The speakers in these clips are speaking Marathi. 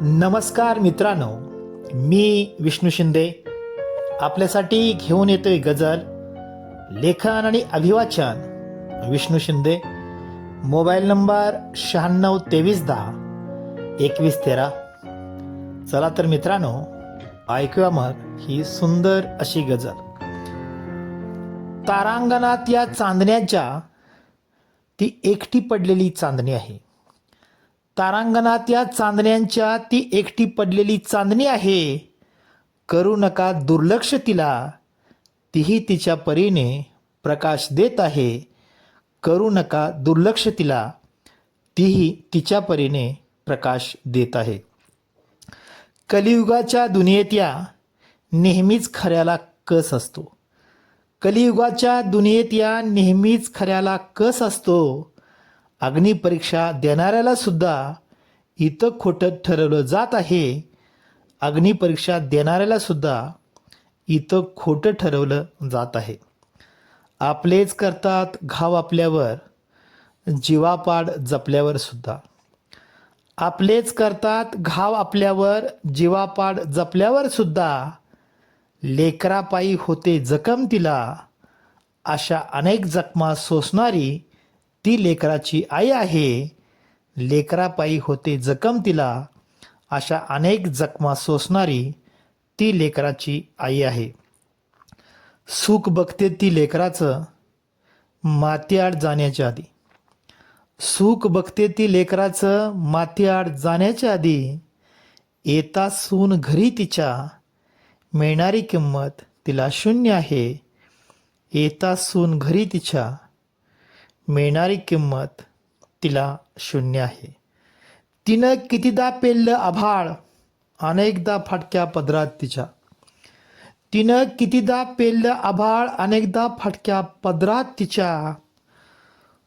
नमस्कार मित्रांनो, मी विष्णू शिंदे आपल्यासाठी घेऊन येतोय गझल, लेखन आणि अभिवाचन विष्णू शिंदे. Mobile number 9623102113. चला तर मित्रांनो, ऐकूया मग ही सुंदर अशी गझल. तारांगणात या चांदण्याच्या ती एकटी पडलेली चांदणी आहे. तारांगणात या चांदण्यांच्या ती एकटी पडलेली चांदणी आहे. करू नका दुर्लक्ष तिला, तीही तिच्या परीने प्रकाश देत आहे. करू नका दुर्लक्ष तिला, तीही तिच्या परीने प्रकाश देत आहे. कलियुगाच्या दुनियेत या नेहमीच खऱ्याला कस असतो. कलियुगाच्या दुनियेत या नेहमीच खऱ्याला कस असतो. अग्निपरीक्षा देणाऱ्याला सुद्धा इथं खोटं ठरवलं जात आहे. अग्निपरीक्षा देणाऱ्याला सुद्धा इथं खोटं ठरवलं जात आहे. आपलेच करतात घाव आपल्यावर, जीवापाड जपल्यावर सुद्धा. आपलेच करतात घाव आपल्यावर, जीवापाड जपल्यावर सुद्धा. लेकरापायी होते जखम तिला, अशा अनेक जखमा सोसणारी ती लेकराची आई आहे. लेकरापायी होते जखम तिला, अशा अनेक जखमा सोसणारी ती लेकराची आई आहे. सुख बघते ती लेकराचं मातीआड जाण्याच्या आधी. सुख बघते ती लेकराचं मातीआड जाण्याच्या आधी. येता सून घरी तिच्या, मिळणारी किंमत तिला शून्य आहे. येता सून घरी तिच्या, मिळणारी किंमत तिला शून्य आहे. तिनं कितीदा पेललं आभाळ, अनेकदा फाटक्या पदरात तिच्या. तिनं कितीदा पेललं आभाळ, अनेकदा फाटक्या पदरात तिच्या.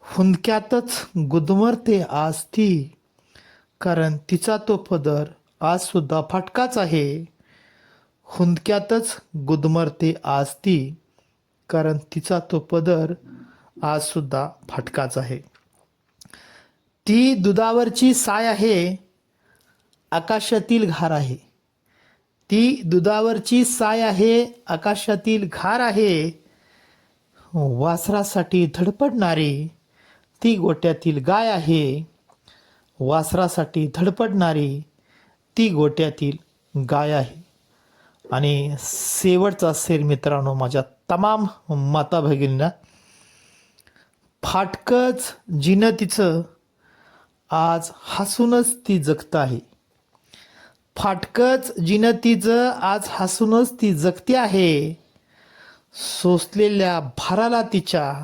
हुंदक्यातच गुदमरते आज ती, कारण तिचा तो पदर आज सुद्धा फाटकाच आहे. हुंदक्यातच गुदमरते आज ती, कारण तिचा तो पदर आज सुद्धा फाटकाच आहे. ती दुधावरची साय आहे, आकाशातील घार आहे. ती दुधावरची साय आहे, आकाशातील घार आहे. वासरासाठी धडपडणारी ती गोट्यातील गाय आहे. वासरासाठी धडपडणारी ती गोट्यातील गाय आहे. आणि शेवटचा शेर मित्रांनो, माझ्या तमाम माता भगिनींना, फाटकच जिनं तिचं आज हसूनच ती जगत आहे. फाटकच जिनं तिचं आज हसूनच ती जगते आहे. सोसलेल्या भाराला तिच्या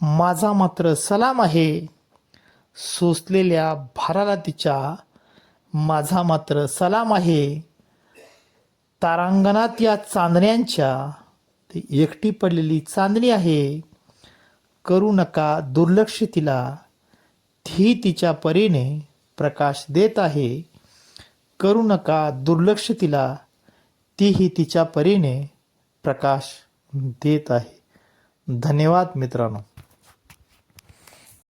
माझा मात्र सलाम आहे. सोसलेल्या भाराला तिच्या माझा मात्र सलाम आहे. तारांगणात या चांदण्यांच्या ती एकटी पडलेली चांदणी आहे. करू नका दुर्लक्ष तिला, ती तिच्या परीने प्रकाश देत आहे. करू नका दुर्लक्ष तिला, तीही तिच्या परीने प्रकाश देत आहे. धन्यवाद मित्रांनो.